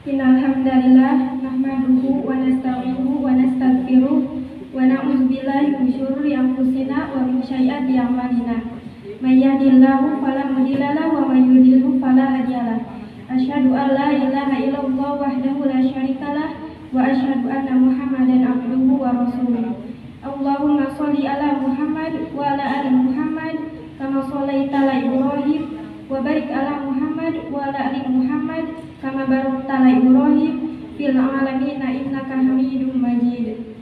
Innal hamdalillah nahmaduhu wa nasta'inuhu wa nastaghfiruh wa na'udzu billahi min syururi anfusina wa min sayyiati a'malina. May yahdihillahu fala mudilla lahu wa may yudlil fala hadiya lahu. Asyhadu an la ilaha illallah wahdahu la syarikalah wa asyhadu anna Muhammadan abduhu wa rasuluh. Allahumma shalli ala Muhammad wa ala ali Muhammad kama shallaita ala Ibrahim wa barik ala Muhammad wa ala ali Muhammad kama barakta ala Ibrahim fil alamin innaka Hamidum Majid.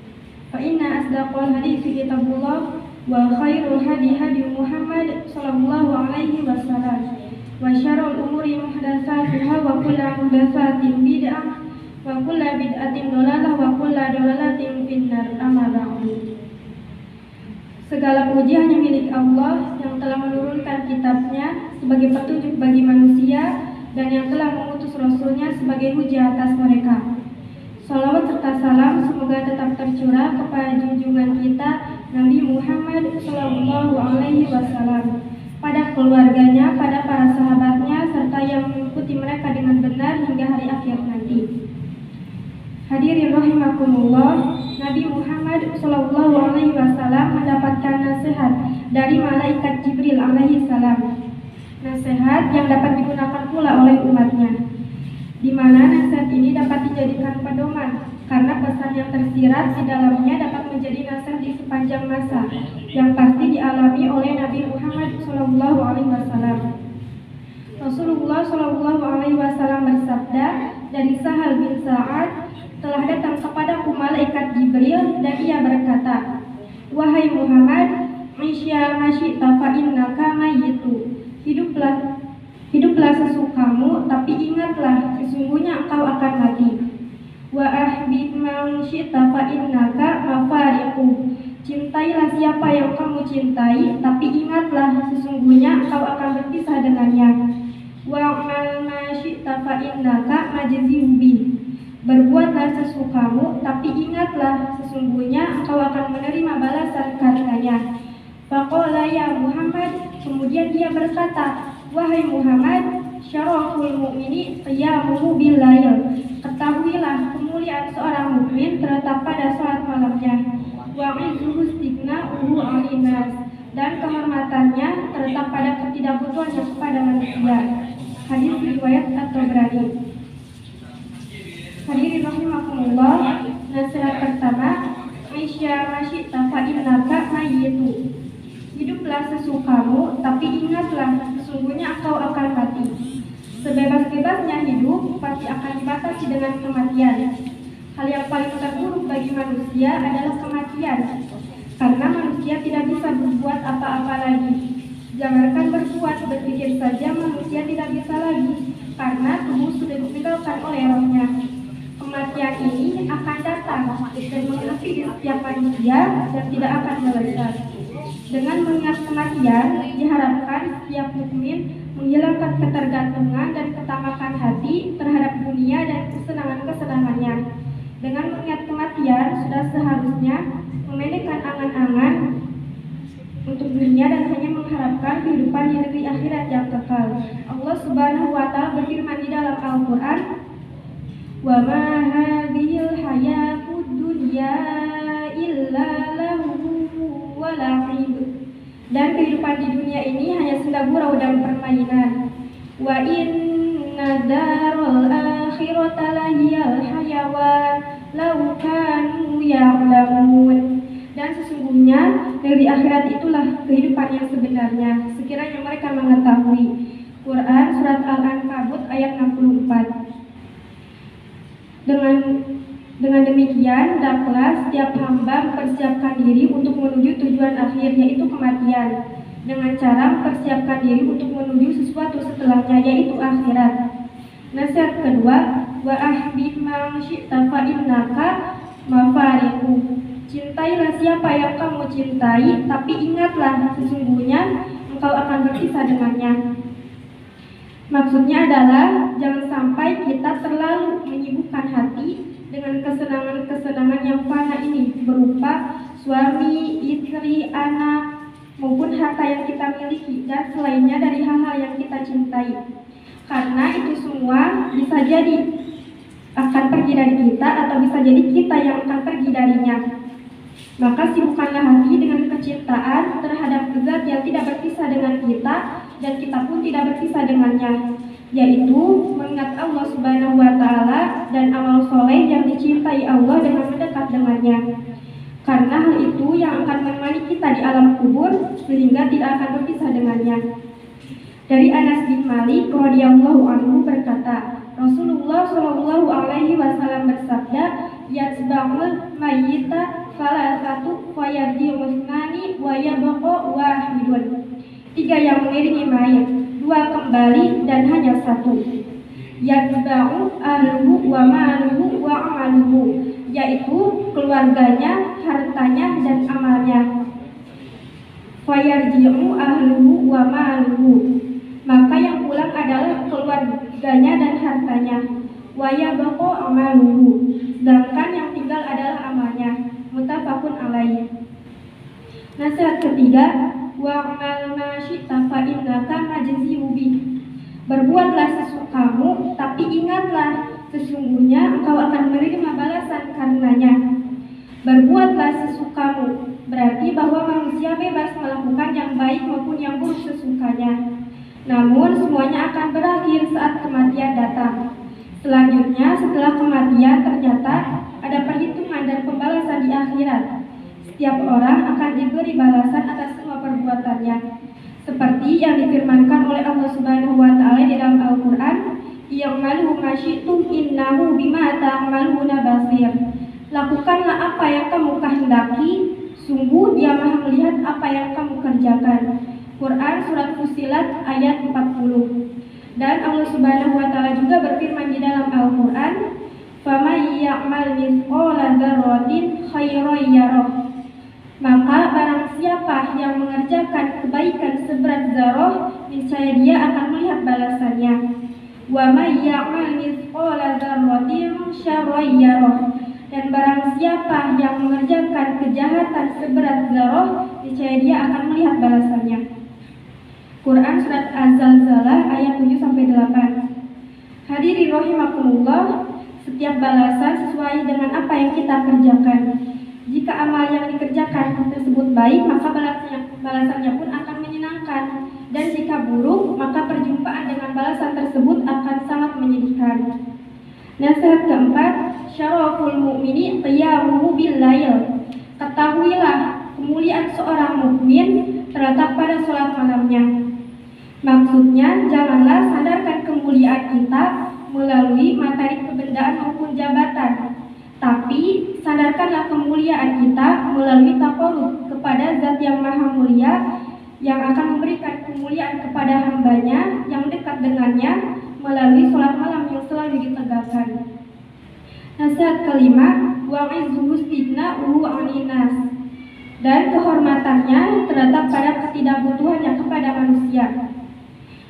Fa inna asdaqal hadithi kitabullah wa khairul hadi hadi Muhammad sallallahu alaihi wasallam wa syarrul umuri muhdatsatuha wa kullu muhdatsatin bid'ah wa kullu bid'atin dhalalah wa kullu dhalalatin finnar. Amma ba'du. Segala puji hanya milik Allah yang telah menurunkan kitabnya sebagai petunjuk bagi manusia dan yang telah mengutus Rasulnya sebagai hujah atas mereka. Salawat serta salam semoga tetap tercurah kepada junjungan kita Nabi Muhammad Sallallahu Alaihi Wasallam, pada keluarganya, pada para sahabatnya, serta yang mengikuti mereka dengan benar hingga hari akhir nanti. Hadirin rahimakumullah, Nabi Muhammad Sallallahu Alaihi Wasallam mendapatkan nasihat dari malaikat Jibril alaihi salam. Nasihat yang dapat digunakan pula oleh umatnya, di mana nasihat ini dapat dijadikan pedoman karena pesan yang tersirat di dalamnya dapat menjadi nasihat di sepanjang masa yang pasti dialami oleh Nabi Muhammad Sallallahu Alaihi Wasallam. Rasulullah Sallallahu Alaihi Wasallam bersabda dari Sahal bin Sa'ad, telah datang kepadaku malaikat Jibril dan ia berkata, wahai Muhammad, Isya masyita fa innaka mayyitu. Hiduplah sesukamu, tapi ingatlah sesungguhnya engkau akan mati. Wa ahbib man syi'ta fa innaka mafariqu. Cintailah siapa yang kamu cintai, tapi ingatlah sesungguhnya engkau akan berpisah dengannya. Wa amal ma syi'ta fa innaka majzi'u bi. Berbuatlah sesukamu, tapi ingatlah sesungguhnya engkau akan menerima balasan karenanya. Faqala ya Muhammad, kemudian dia berkata, wahai Muhammad, syaraful mu'mini qiyamuhu bil lail. Ketahuilah kemuliaan seorang mukmin terletak pada salat malamnya. Wa izzuhu istighna'uhu 'anil nas, dan kehormatannya terletak pada ketidakbutuhannya kepada manusia. Hadis riwayat At-Tabrani. Hadirin rahimakumullah, nasihat pertama, Isya masyita fa innaka mayyitu. Hiduplah sesukamu, tapi ingatlah sesungguhnya engkau akan mati. Sebebas-bebasnya hidup pasti akan dibatasi dengan kematian. Hal yang paling terburuk bagi manusia adalah kematian, karena manusia tidak bisa berbuat apa-apa lagi. Jangankan berbuat, berpikir saja manusia tidak bisa lagi, karena tubuh sudah ditinggalkan oleh rohnya. Kematian ini akan datang dan menghampiri setiap manusia dan tidak akan melesat. Dengan mengingat kematian, diharapkan setiap mukmin menghilangkan ketergantungan dan ketamakan hati terhadap dunia dan kesenangan-kesenangannya. Dengan mengingat kematian, sudah seharusnya memendekkan angan-angan untuk dunia dan hanya mengharapkan kehidupan di negeri akhirat yang kekal. Allah Subhanahu wa Ta'ala berfirman di dalam Al-Quran, wa ma hadhil hayatud dunya illa lahu wa la'ib. Dan kehidupan di dunia ini hanya senda gurau dan permainan. Wa inna darul akhirata lahiyal hayawan law kanu ya'lamun. Dan sesungguhnya negeri akhirat itulah kehidupan yang sebenarnya, sekiranya mereka mengetahui. Quran surat Al-Ankabut ayat 64. Dengan demikian, hendaklah setiap hamba mempersiapkan diri untuk menuju tujuan akhir, yaitu kematian, dengan cara mempersiapkan diri untuk menuju sesuatu setelahnya, yaitu akhirat. Nasihat kedua, wa ahbib man syi'ta fa innaka mafariqu. Cintailah siapa yang kamu cintai, tapi ingatlah sesungguhnya engkau akan berpisah dengannya. Maksudnya adalah jangan sampai kita terlalu menyibukkan hati dengan kesenangan-kesenangan yang fana ini, berupa suami, istri, anak, maupun harta yang kita miliki dan selainnya dari hal-hal yang kita cintai. Karena itu semua bisa jadi akan pergi dari kita atau bisa jadi kita yang akan pergi darinya. Maka sibukkanlah hati dengan kecintaan terhadap zat yang tidak berpisah dengan kita dan kita pun tidak berpisah dengannya, yaitu mengingat Allah Subhanahu wa Ta'ala dan amal soleh yang dicintai Allah dengan mendekat dengannya. Karena hal itu yang akan menemani kita di alam kubur sehingga tidak akan berpisah dengannya. Dari Anas bin Malik radhiyallahu anhu berkata, Rasulullah Shallallahu alaihi wasallam bersabda, "Yatsba'ul mayyita salasatu fayarji'usnani wa yabqa wahidun." 3 yang mengiringi mayit, 2 kembali dan hanya 1. Yatsba'u ahluhu wa maluhu wa amaluhu, yaitu keluarganya, hartanya dan amalnya. Fayarji'u ahluhu wa maluhu, maka yang pulang adalah keluarganya dan hartanya. Wa yabqa amaluhu, sedangkan yang tinggal adalah amalnya. Muttafaqun alaih. Nasihat ketiga, wa'mal ma syi'ta fa innaka majzi'u bih. Berbuatlah sesukamu, tapi ingatlah sesungguhnya engkau akan menerima balasan karenanya. Berbuatlah sesukamu berarti bahwa manusia bebas melakukan yang baik maupun yang buruk sesukanya. Namun semuanya akan berakhir saat kematian datang. Selanjutnya setelah kematian ternyata ada perhitungan dan pembalasan di akhirat. Setiap orang akan diberi balasan atas semua perbuatannya. Seperti yang difirmankan oleh Allah Subhanahu wa Ta'ala di dalam Al-Qur'an, "I'malu ma syi'tum innahu bima ta'maluna basir." Lakukanlah apa yang kamu kehendaki, sungguh Dia Maha melihat apa yang kamu kerjakan. Quran surat Fussilat ayat 40. Dan Allah Subhanahu wa Ta'ala juga berfirman di dalam Al-Qur'an, "Faman ya'mal mithqala dzarratin khairan yarah." Maka barang siapa yang mengerjakan kebaikan seberat zarah, niscaya dia akan melihat balasannya. Wa may ya'mal mithqala dzarratin syarran yarah. Dan barang siapa yang mengerjakan kejahatan seberat zarah, niscaya dia akan melihat balasannya. Quran surat Az-Zalzalah ayat 7-8. Hadirin rahimakumullah, setiap balasan sesuai dengan apa yang kita kerjakan. Jika amal yang dikerjakan tersebut baik, maka balasannya pun akan menyenangkan. Dan jika buruk, maka perjumpaan dengan balasan tersebut akan sangat menyedihkan. Nasihat keempat, syaraful mu'mini qiyamuhu bil lail. Ketahuilah kemuliaan seorang mukmin terletak pada sholat malamnya. Maksudnya, janganlah sandarkan kemuliaan kita melalui materi kebendaan maupun jabatan, tapi sandarkanlah kemuliaan kita melalui taqarrub kepada Zat yang Maha Mulia yang akan memberikan kemuliaan kepada hambanya yang dekat dengannya melalui sholat malam yang selalu ditegakkan. Nasihat kelima, wa'izzuhu istighna'uhu 'anil nas. Dan kehormatannya terletak pada ketidakbutuhannya kepada manusia.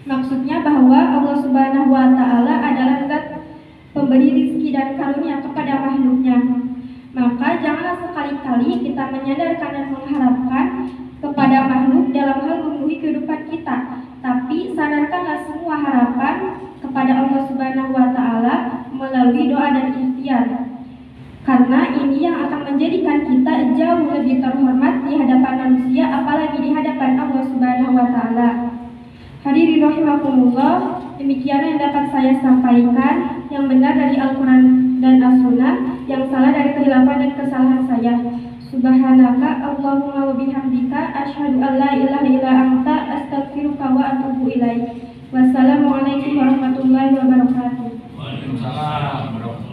Maksudnya bahwa Allah Subhanahu wa Ta'ala adalah Zat pemberi rizki dan karunia kepada makhluknya. Maka janganlah sekali-kali kita menyandarkan dan mengharapkan kepada makhluk dalam hal memenuhi kehidupan kita, tapi sandarkanlah semua harapan kepada Allah Subhanahu wa Ta'ala melalui doa dan ikhtiar. Karena ini yang akan menjadikan kita jauh lebih terhormat di hadapan manusia, apalagi di hadapan Allah Subhanahu wa Ta'ala. Hadirin rahimakumullah, demikian yang dapat saya sampaikan, yang benar dari Al-Quran dan As-Sunnah, yang salah dari kehilafan dan kesalahan saya. Subhanaka Allahumma wa bihamdika asyhadu an la ilaha illa anta astaghfiruka wa atubu ilaik. Wassalamualaikum warahmatullahi wabarakatuh. Waalaikumsalam.